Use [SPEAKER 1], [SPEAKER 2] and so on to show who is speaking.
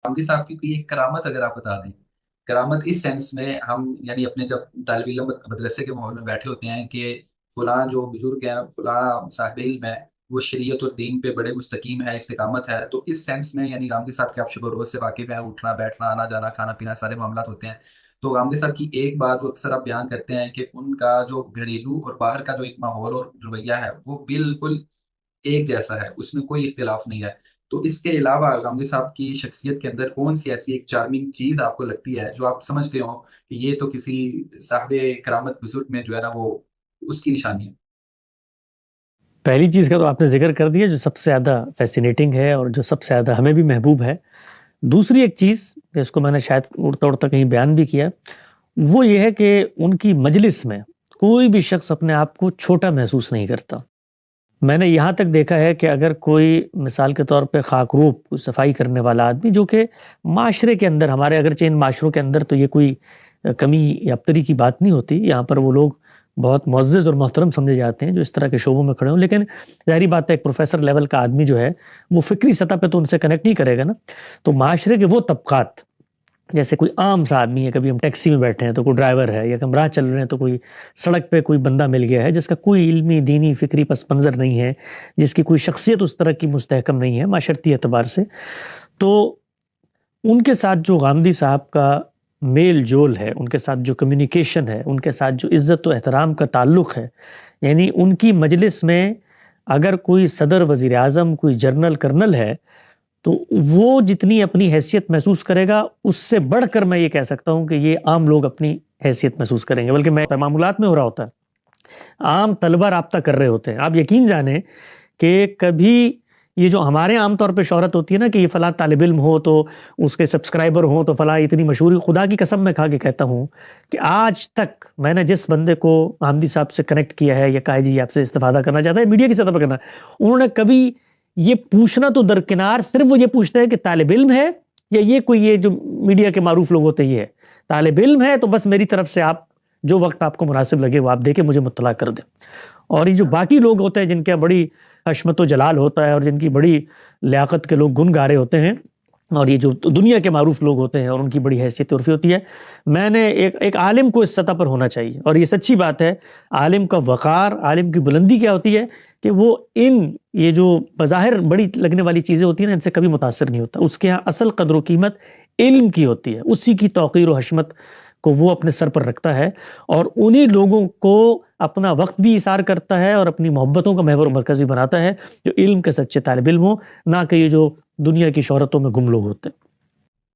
[SPEAKER 1] غامدی صاحب کی کوئی ایک کرامت اگر آپ بتا دیں، کرامت اس سینس میں، ہم یعنی اپنے جب طالب علم مدرسے کے ماحول میں بیٹھے ہوتے ہیں کہ فلاں جو بزرگ ہیں، فلاں صاحب علم ہے، وہ شریعت اور دین پہ بڑے مستقیم ہے، استقامت ہے، تو اس سینس میں یعنی غامدی صاحب کے آپ شب و روز سے واقف ہیں، اٹھنا بیٹھنا آنا جانا کھانا پینا سارے معاملات ہوتے ہیں، تو غامدی صاحب کی ایک بات وہ اکثر آپ بیان کرتے ہیں کہ ان کا جو گھریلو اور باہر کا جو ایک ماحول اور رویہ ہے وہ بالکل ایک جیسا ہے، اس میں کوئی اختلاف نہیں ہے۔ تو اس کے علاوہ غامدی صاحب کی شخصیت کے اندر کون سی ایسی ایک چارمنگ چیز آپ کو لگتی ہے جو آپ سمجھتے ہو کہ یہ تو کسی صاحب کرامت بزرگ میں جو ہے نا وہ اس کی نشانی ہے؟
[SPEAKER 2] پہلی چیز کا تو آپ نے ذکر کر دیا جو سب سے زیادہ فیسینیٹنگ ہے اور جو سب سے زیادہ ہمیں بھی محبوب ہے۔ دوسری ایک چیز جس کو میں نے شاید اڑتا اڑتا کہیں بیان بھی کیا، وہ یہ ہے کہ ان کی مجلس میں کوئی بھی شخص اپنے آپ کو چھوٹا محسوس نہیں کرتا۔ میں نے یہاں تک دیکھا ہے کہ اگر کوئی مثال کے طور پہ خاکروب کوئی صفائی کرنے والا آدمی، جو کہ معاشرے کے اندر، ہمارے اگرچہ ان معاشروں کے اندر تو یہ کوئی کمی یا ابتری کی بات نہیں ہوتی، یہاں پر وہ لوگ بہت معزز اور محترم سمجھے جاتے ہیں جو اس طرح کے شعبوں میں کھڑے ہوں، لیکن ظاہری بات ہے ایک پروفیسر لیول کا آدمی جو ہے وہ فکری سطح پہ تو ان سے کنیکٹ نہیں کرے گا نا۔ تو معاشرے کے وہ طبقات، جیسے کوئی عام سا آدمی ہے، کبھی ہم ٹیکسی میں بیٹھے ہیں تو کوئی ڈرائیور ہے، یا ہم راہ چل رہے ہیں تو کوئی سڑک پہ کوئی بندہ مل گیا ہے جس کا کوئی علمی دینی فکری پس منظر نہیں ہے، جس کی کوئی شخصیت اس طرح کی مستحکم نہیں ہے معاشرتی اعتبار سے، تو ان کے ساتھ جو غامدی صاحب کا میل جول ہے، ان کے ساتھ جو کمیونیکیشن ہے، ان کے ساتھ جو عزت و احترام کا تعلق ہے، یعنی ان کی مجلس میں اگر کوئی صدر، وزیر اعظم، کوئی جنرل، کرنل ہے، تو وہ جتنی اپنی حیثیت محسوس کرے گا اس سے بڑھ کر میں یہ کہہ سکتا ہوں کہ یہ عام لوگ اپنی حیثیت محسوس کریں گے، بلکہ میں معاملات میں ہو رہا ہوتا ہے، عام طلبہ رابطہ کر رہے ہوتے ہیں، آپ یقین جانیں کہ کبھی یہ جو ہمارے عام طور پہ شہرت ہوتی ہے نا کہ یہ فلاں طالب علم ہو تو اس کے سبسکرائبر ہوں تو فلاں اتنی مشہوری، خدا کی قسم میں کھا کے کہتا ہوں کہ آج تک میں نے جس بندے کو حامدی صاحب سے کنیکٹ کیا ہے یا کہا جی آپ سے استفادہ کرنا چاہتا ہے میڈیا کی سطح پر کرنا، انہوں نے کبھی یہ پوچھنا تو درکنار، صرف وہ یہ پوچھتے ہیں کہ طالب علم ہے یا یہ کوئی، یہ جو میڈیا کے معروف لوگ ہوتے یہ ہے، طالب علم ہے تو بس میری طرف سے آپ جو وقت آپ کو مناسب لگے وہ آپ دے کے مجھے مطلع کر دیں۔ اور یہ جو باقی لوگ ہوتے ہیں جن کا بڑی حشمت و جلال ہوتا ہے اور جن کی بڑی لیاقت کے لوگ گن گارے ہوتے ہیں، اور یہ جو دنیا کے معروف لوگ ہوتے ہیں اور ان کی بڑی حیثیت عرفی ہوتی ہے، میں نے ایک عالم کو اس سطح پر ہونا چاہیے، اور یہ سچی بات ہے، عالم کا وقار، عالم کی بلندی کیا ہوتی ہے کہ وہ یہ جو بظاہر بڑی لگنے والی چیزیں ہوتی ہیں نا ان سے کبھی متاثر نہیں ہوتا، اس کے ہاں اصل قدر و قیمت علم کی ہوتی ہے، اسی کی توقیر و حشمت کو وہ اپنے سر پر رکھتا ہے، اور انہی لوگوں کو اپنا وقت بھی ایثار کرتا ہے اور اپنی محبتوں کا محور و مرکز بھی بناتا ہے جو علم کے سچے طالب علم ہوں، نہ کہ یہ جو دنیا کی شہرتوں میں گم لوگ ہوتے ہیں۔